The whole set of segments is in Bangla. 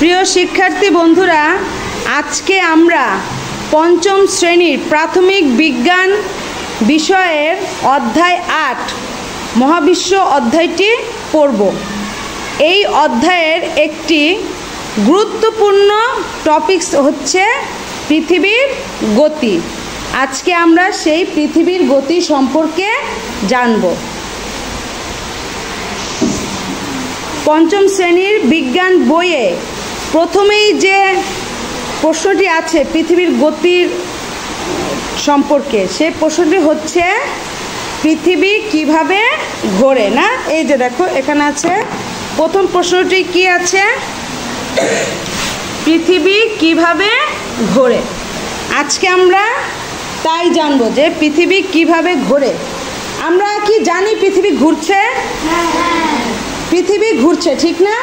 প্রিয় শিক্ষার্থী বন্ধুরা, আজকে আমরা পঞ্চম শ্রেণীর প্রাথমিক বিজ্ঞান বিষয়ের অধ্যায় ৮ মহাবিশ্ব অধ্যায়টি পড়ব। এই অধ্যায়ের একটি গুরুত্বপূর্ণ টপিকস হচ্ছে পৃথিবীর গতি। আজকে আমরা সেই পৃথিবীর গতি সম্পর্কে জানব। পঞ্চম শ্রেণীর বিজ্ঞান বইয়ে প্রথমেই যে প্রশ্নটি আছে পৃথিবীর গতির সম্পর্কে, সেই প্রশ্নটি হচ্ছে পৃথিবী কিভাবে ঘোরে। না, এই যে দেখো এখানে আছে প্রথম প্রশ্নটি কি আছে, পৃথিবী কিভাবে ঘোরে। আজকে আমরা তাই জানবো যে পৃথিবী কিভাবে ঘোরে। আমরা কি জানি পৃথিবী ঘুরছে? পৃথিবী ঘুরছে, ঠিক না?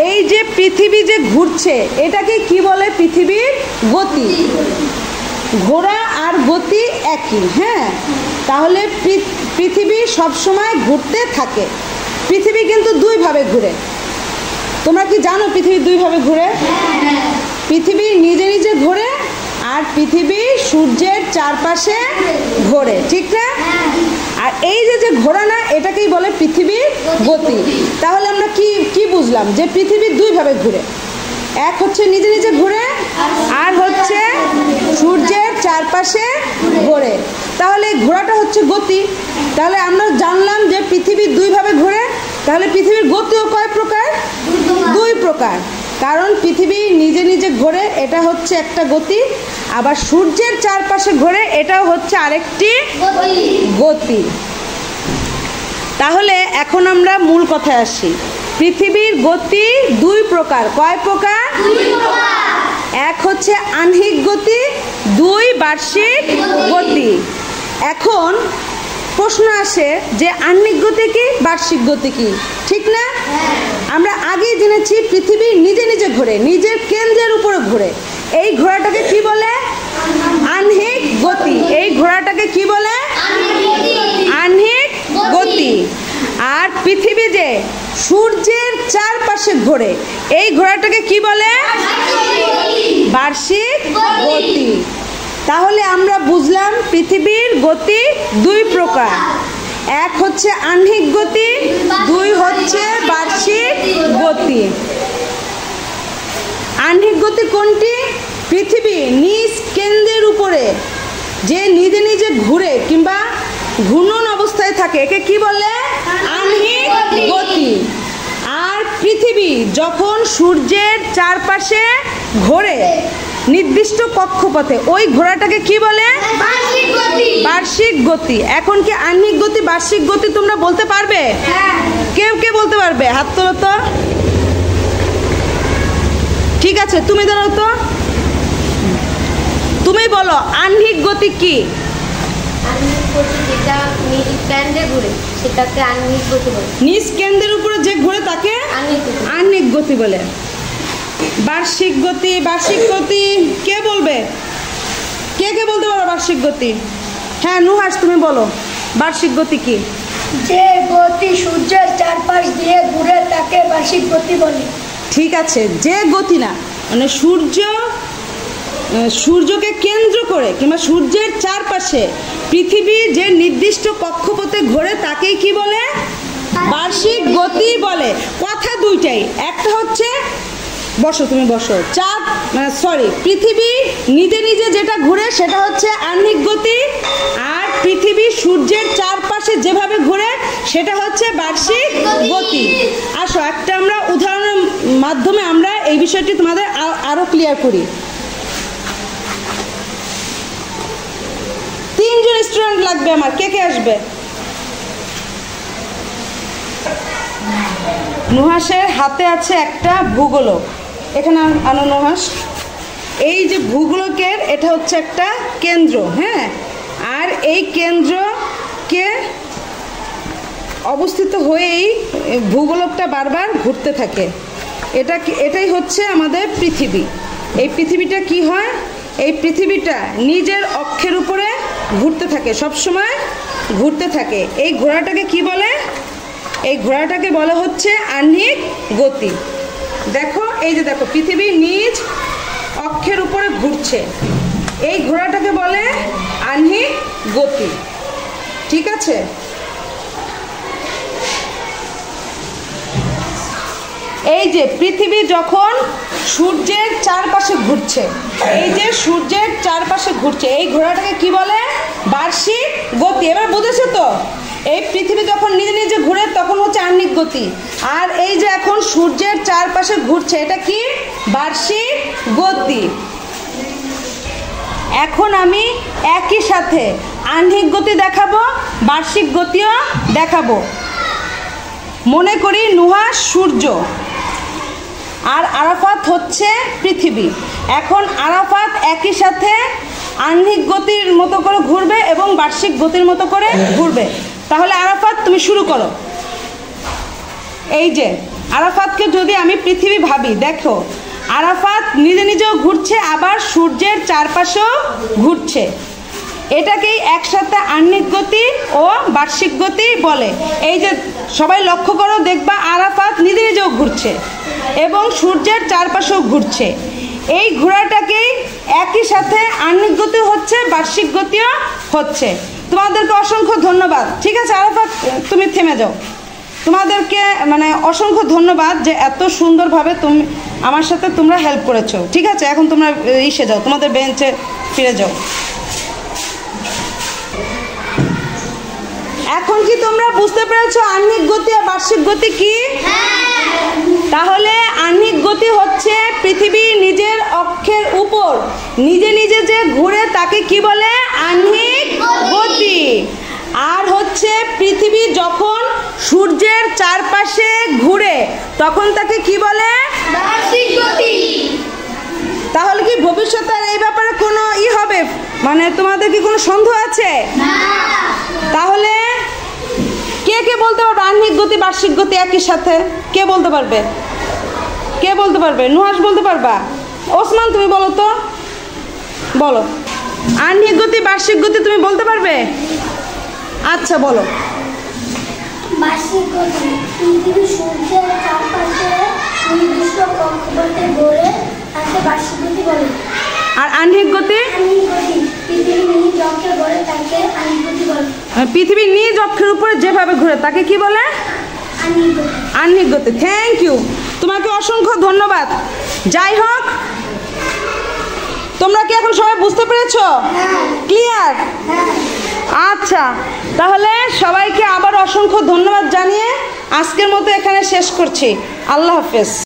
এই যে পৃথিবী যে ঘুরছে এটাকে কি বলে? পৃথিবীর গতি। ঘোরা আর গতি একই। হ্যাঁ, তাহলে পৃথিবী সবসময় ঘুরতে থাকে। পৃথিবী কিন্তু দুইভাবে ঘুরে। তোমরা কি জানো পৃথিবী দুইভাবে ঘুরে? পৃথিবী নিজে নিজে ঘোরে আর পৃথিবী সূর্যের চারপাশে ঘোরে, ঠিক না? আর এই যে ঘোরা না, এটাকেই বলে পৃথিবীর গতি। তাহলে আমরা কি বুঝলাম? যে পৃথিবী দুইভাবে ঘুরে, এক হচ্ছে নিজে নিজে ঘুরে আর হচ্ছে সূর্যের চারপাশে ঘোরে। তাহলে ঘোরাটা হচ্ছে গতি। তাহলে আমরা জানলাম যে পৃথিবী দুইভাবে ঘোরে। তাহলে পৃথিবীর গতিও কয় প্রকার? দুই প্রকার। কারণ পৃথিবী নিজে নিজে ঘোরে, এটা হচ্ছে একটা গতি, আবার সূর্যের চারপাশে ঘোরে, এটাও হচ্ছে আরেকটি গতি। তাহলে এখন আমরা মূল কথায় আসি। পৃথিবীর গতি দুই প্রকার। কয় প্রকার? এক হচ্ছে আহ্নিক গতি, দুই বার্ষিক গতি। এখন প্রশ্ন আসে যে আহ্নিক গতি কি, বার্ষিক গতি কি, ঠিক না? আমরা আগেই জেনেছি পৃথিবী নিজে নিজে ঘোরে, নিজের কেন্দ্রের উপরে ঘোরে। এই ঘোড়াটাকে কি বলে? আহ্নিক গতি। এই ঘোড়াটাকে কি বলে? আহ্নিক গতি। আর পৃথিবী যে সূর্যের চারপাশে ঘোরে, এই ঘোড়াটাকে কি বলে? বার্ষিক গতি। তাহলে আমরা বুঝলাম পৃথিবীর গতি দুই প্রকার। এক হচ্ছে আহ্নিক গতি, দুই হচ্ছে বার্ষিক গতি। আহ্নিক গতি কোনটি? পৃথিবী নিজ কেন্দ্রের উপরে যে নিজে নিজে ঘুরে কিংবা ঘূর্ণন অবস্থায় থাকে, একে কি বলে? আহ্নিক গতি। আর পৃথিবী যখন সূর্যের চারপাশে ঘোরে নির্দিষ্ট কক্ষপথে, ওই ঘোড়াটাকে কি বলে? বার্ষিক গতি। এখন কি আহ্নিক গতি বার্ষিক গতি তোমরা বলতে পারবে? কে বলতে পারবে? হাত তোলো তো। ঠিক আছে, তুমি ধরো তো, তুমি বলো আহ্নিক গতি কি? নিজ কেন্দ্রের উপরে যে ঘুরে তাকে আহ্নিক গতি বলে। বার্ষিক গতি, বার্ষিক গতি কে বলবে? কে বলতে পারো বার্ষিক গতি? হ্যাঁ নুহাস, তুমি বলো বার্ষিক গতি কি? যে গতি সূর্যের চারপাশ দিয়ে ঘুরে তাকে বার্ষিক গতি বলে। ঠিক আছে, যে গতি না, মানে সূর্যকে কেন্দ্র করে কিংবা সূর্যের চারপাশে পৃথিবী যে নির্দিষ্ট কক্ষপথে ঘোরে তাকেই কি বলে? বার্ষিক গতি বলে। কথা দুইটাই, একটা হচ্ছে বসো, তুমি বসো, পৃথিবী নিজে নিজে যেটা ঘুরে সেটা হচ্ছে আহ্নিক গতি, আর পৃথিবী সূর্যের চারপাশে যেভাবে ঘুরে সেটা হচ্ছে বার্ষিক গতি। আসো একটা আমরা উদাহরণের মাধ্যমে আমরা এই বিষয়টি তোমাদের আরো ক্লিয়ার করি। 3 জন স্টুডেন্ট লাগবে আমার। কে আসবে? নুহাসের হাতে আছে একটা ভূগোলক, এখানে আনো নুহাস। এই যে ভূগোলকের এটা হচ্ছে একটা কেন্দ্র, হ্যাঁ, আর এই কেন্দ্রকে অবস্থিত হয়েই ভূগোলকটা বারবার ঘুরতে থাকে। এটাই হচ্ছে আমাদের পৃথিবী। এই পৃথিবীটা কি হয়? এই পৃথিবীটা নিজের অক্ষের উপরে ঘুরতে থাকে, সবসময় ঘুরতে থাকে। এই ঘোড়াটাকে কি বলে? এই ঘোড়াটাকে বলা হচ্ছে আহ্নিক গতি। দেখো এই যে দেখো পৃথিবী নিজ অক্ষের উপরে ঘুরছে, এই ঘোরাটাকে বলে আহ্নিক গতি। ঠিক আছে, এই যে পৃথিবী যখন সূর্যের চারপাশে ঘুরছে, এই যে সূর্যের চারপাশে ঘুরছে, এই ঘোরাটাকে কি বলে? বার্ষিক গতি। এবার বুঝেছো তো? এই পৃথিবী যখন নিজে নিজে ঘুরে তখন হচ্ছে আহ্নিক গতি, আর এই যে এখন সূর্যের চারপাশে ঘুরছে এটা কি? বার্ষিক গতি। এখন আমি একই সাথে আহ্নিক গতি দেখাবো, বার্ষিক গতিও দেখাবো। মনে করি নুহাস সূর্য আর আরাফাত হচ্ছে পৃথিবী। এখন আরাফাত একই সাথে আহ্নিক গতির মতো করে ঘুরবে এবং বার্ষিক গতির মতো করে ঘুরবে। তাহলে আরাফাত তুমি শুরু করো। এই যে আরাফাতকে যদি আমি পৃথিবী ভাবি, দেখো আরাফাত নিজে নিজেও ঘুরছে আবার সূর্যের চারপাশেও ঘুরছে, এটাকেই একসাথে আহ্নিক গতি ও বার্ষিক গতি বলে। এই যে সবাই লক্ষ্য করো, দেখবা আরাফাত নিজে নিজেও ঘুরছে এবং সূর্যের চারপাশেও ঘুরছে, এই ঘোরাটাকেই একই সাথে আহ্নিক গতি হচ্ছে, বার্ষিক গতিও হচ্ছে। তোমাদেরকে অসংখ্য ধন্যবাদ। ঠিক আছে আরাফাত, তুমি থেমে যাও। তোমাদেরকে মানে অসংখ্য ধন্যবাদ যে এত সুন্দরভাবে তুমি আমার সাথে তোমরা হেল্প করেছো। ঠিক আছে, এখন তোমরা ইসে যাও, তোমাদের বেঞ্চে ফিরে যাও। এখন কি তোমরা বুঝতে পেরেছো আহ্নিক গতি আর বার্ষিক গতি কি? তাহলে আহ্নিক গতি হচ্ছে পৃথিবী নিজের অক্ষের উপর নিজে নিজে যে ঘুরে তাকে কি বলে? আহ্নিক গতি। আর হচ্ছে পৃথিবী যখন সূর্যের চারপাশে ঘুরে তখন তাকে কি বলে? বার্ষিক গতি। তাহলে কি ভবিষ্যতে এই ব্যাপারে কোনো হবে? মানে তোমাদের কি কোনো সন্দেহ আছে? না। তাহলে কে কে বলতে পারবে আহ্নিক গতি বার্ষিক গতি একই সাথে? কে বলতে পারবে? কে বলতে পারবে? নুহাস বলতে পারবা? ওসমান তুমি বলো তো, বলো আহ্নিক গতি বার্ষিক গতি তুমি বলতে পারবে? আচ্ছা বলো। বার্ষিক গতি পৃথিবী সূর্যের চারপাশে নির্দিষ্ট কক্ষপথে ঘোরে, তাকে বার্ষিক গতি বলে। আর আহ্নিক গতি? আহ্নিক গতি পৃথিবী নিজ অক্ষে ঘোরে, তাকে আহ্নিক গতি বলে। পৃথিবী নিজ অক্ষের উপরে যেভাবে ঘুরে তাকে কি বলে? আহ্নিক গতি। আহ্নিক গতি। থ্যাংক ইউ, তোমাকে অসংখ্য ধন্যবাদ। যাই হোক, তোমরা কি এখন সবাই বুঝতে পেরেছো? ক্লিয়ার? আচ্ছা, তাহলে সবাইকে আবার অসংখ্য ধন্যবাদ জানিয়ে আজকের মতো এখানে শেষ করছি। আল্লাহ হাফেজ।